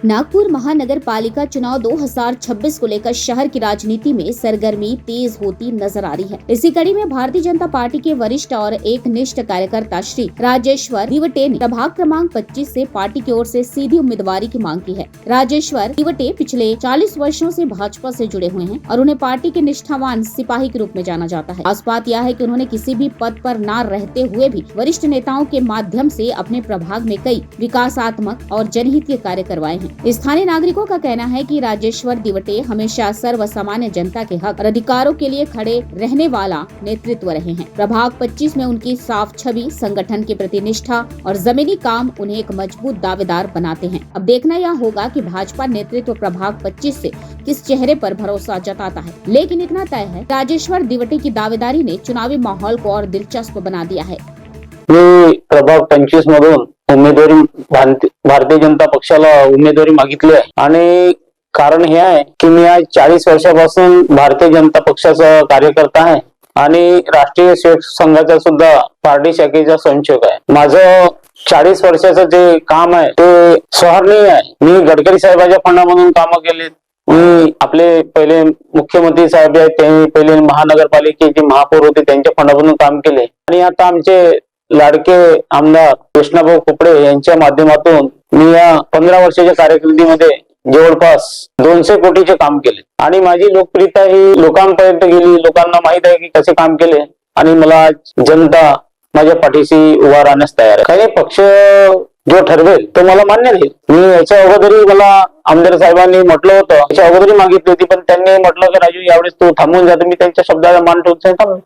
नागपुर महानगर पालिका चुनाव 2026 को लेकर शहर की राजनीति में सरगर्मी तेज होती नजर आ रही है। इसी कड़ी में भारतीय जनता पार्टी के वरिष्ठ और एक निष्ठ कार्यकर्ता श्री राजेश्वर दिवटे ने प्रभाग क्रमांक 25 से पार्टी की ओर से सीधी उम्मीदवारी की मांग की है। राजेश्वर दिवटे पिछले 40 वर्षों से भाजपा से जुड़े हुए हैं और उन्हें पार्टी के निष्ठावान सिपाही के रूप में जाना जाता है। खास बात यह है कि उन्होंने किसी भी पद पर न रहते हुए भी वरिष्ठ नेताओं के माध्यम से अपने प्रभाग में कई विकासात्मक और जनहित के कार्य करवाए हैं। स्थानीय नागरिकों का कहना है कि राजेश्वर दिवटे हमेशा सर्व सामान्य जनता के हक और अधिकारों के लिए खड़े रहने वाला नेतृत्व रहे हैं। प्रभाग 25 में उनकी साफ छवि, संगठन के प्रति निष्ठा और जमीनी काम उन्हें एक मजबूत दावेदार बनाते हैं। अब देखना यह होगा कि भाजपा नेतृत्व प्रभाग 25 से किस चेहरे पर भरोसा जताता है। लेकिन इतना तय है, राजेश्वर दिवटे की दावेदारी ने चुनावी माहौल को और दिलचस्प बना दिया है। प्रभाग 25 मधून उमेदवारी भारतीय जनता पक्षाला उमेदवारी मागितली आहे आणि कारण हे आहे की मी आज 40 वर्षापासून भारतीय जनता पक्षाचा कार्यकर्ता आहे आणि राष्ट्रीय सेवक संघाचा सुद्धा पार्टी शाखेचा संयोजक आहे। माझं 40 वर्षाचं जे काम आहे ते स्वाहरणीय आहे। मी गडकरी साहेबांच्या फंडामधून कामं केलीत। मी आपले पहिले मुख्यमंत्री साहेब आहेत, ते पहिले महानगरपालिकेचे महापौर होते, त्यांच्या फंडामधून काम केले आणि आता आमचे लाडके आमदार कृष्णाभाऊ खोपडे यांच्या माध्यमातून मी या 15 वर्षाच्या कारकिर्दीमध्ये जवळपास 200 कोटीचे काम केले आणि माझी लोकप्रियता ही लोकांपर्यंत गेली। लोकांना माहित आहे की कसे काम केले आणि मला जनता माझ्या पाठीशी उभा राहण्यास तयार आहे। काही पक्ष जो ठरवेल तो मला मान्य नाही। मी याच्या अगोदरी मला आमदार साहेबांनी म्हटलं होतं, याच्या अगोदरी मागितली होती, पण त्यांनी म्हटलं की राजू यावेळेस तू थांबून जातो। मी त्यांच्या शब्दाला मान ठेवून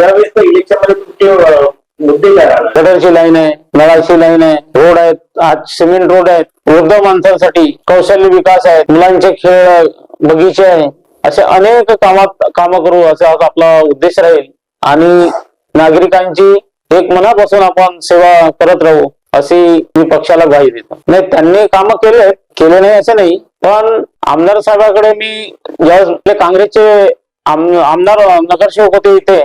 यावेळेस इलेक्शन मध्ये तुमचे मुद्दे काय राहणार? गटरची लाईन आहे, नळाची लाईन आहे, रोड आहेत, आज सिमेंट रोड आहेत, वृद्ध माणसांसाठी कौशल्य विकास आहे, मुलांचे खेळ बगीचे आहे, असे अनेक कामं करू असा आपला उद्देश राहील आणि नागरिकांची एक मनापासून आपण सेवा करत राहू अशी मी पक्षाला ग्वाही देतो। नाही, त्यांनी कामं केले नाही असं नाही, पण आमदार साहेबांकडे मी ज्यावेळेस काँग्रेसचे आमदार नगरसेवक होते इथे,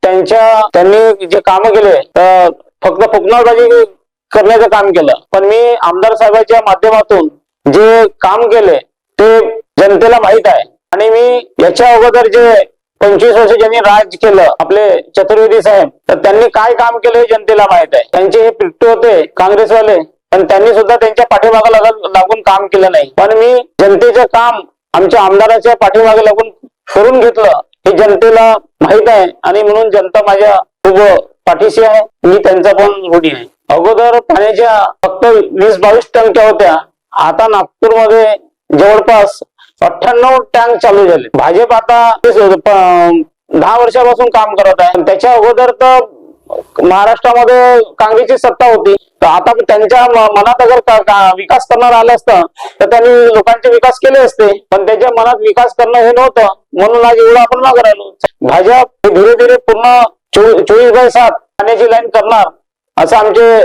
त्यांनी जे काम केले तर फक्त फुकणारबाजी करण्याचं काम केलं, पण मी आमदार साहेबांच्या माध्यमातून जे काम केले ते जनतेला माहित आहे आणि मी याच्या अगोदर जे 25 वर्ष ज्यांनी राज केलं आपले चतुर्वेदी साहेब, तर त्यांनी काय काम केलं हे जनतेला माहित आहे। त्यांचे हे पिट्टू होते काँग्रेसवाले, पण त्यांनी सुद्धा त्यांच्या पाठीमागे लागून काम केलं नाही, पण मी जनतेचं काम आमच्या आमदाराच्या पाठीमागे लागून करून घेतलं हे जनतेला माहित आहे आणि म्हणून जनता माझ्या खूप पाठीशी आहे। मी त्यांचा पण ऋणी आहे। अगोदर पाण्याच्या फक्त 20-22 टँक्या होत्या, आता नागपूरमध्ये जवळपास 98 टँक चालू झाले। भाजप आता 10 वर्षापासून काम करत आहे। त्याच्या अगोदर तर महाराष्ट्रामध्ये काँग्रेसची सत्ता होती, तर आता त्यांच्या मनात अगर विकास करणार आलं असतं तर त्यांनी लोकांचे विकास केले असते, पण त्यांच्या मनात विकास करणं हे नव्हतं, म्हणून आज एवढं आपण मागे राहिलो। भाजप धीरे धीरे पूर्ण 24/7 पाण्याची लाईन करणार असं आमचे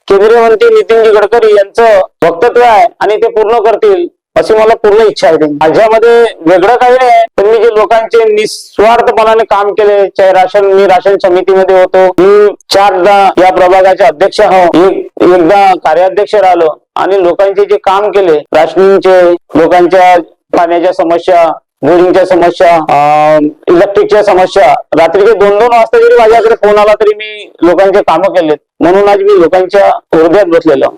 केंद्रीय मंत्री नितीनजी गडकरी यांचं वक्तव्य आहे आणि ते पूर्ण करतील अशी मला पूर्ण इच्छा आहे। माझ्यामध्ये वेगळं काही नाही, पण मी जे लोकांचे निस्वार्थपणाने काम केले, चाहे मी राशन समितीमध्ये होतो, मी 4दा या प्रभागाचे अध्यक्ष एकदा कार्याध्यक्ष राहिलो आणि लोकांचे जे काम केले, राशनिंगचे, लोकांच्या पाण्याच्या समस्या, बोरिंगच्या समस्या, इलेक्ट्रिकच्या समस्या, रात्रीचे 2-2 वाजता जरी माझ्याकडे फोन आला तरी मी लोकांचे कामं केलेत, म्हणून आज मी लोकांच्या हृदयात बसलेलो।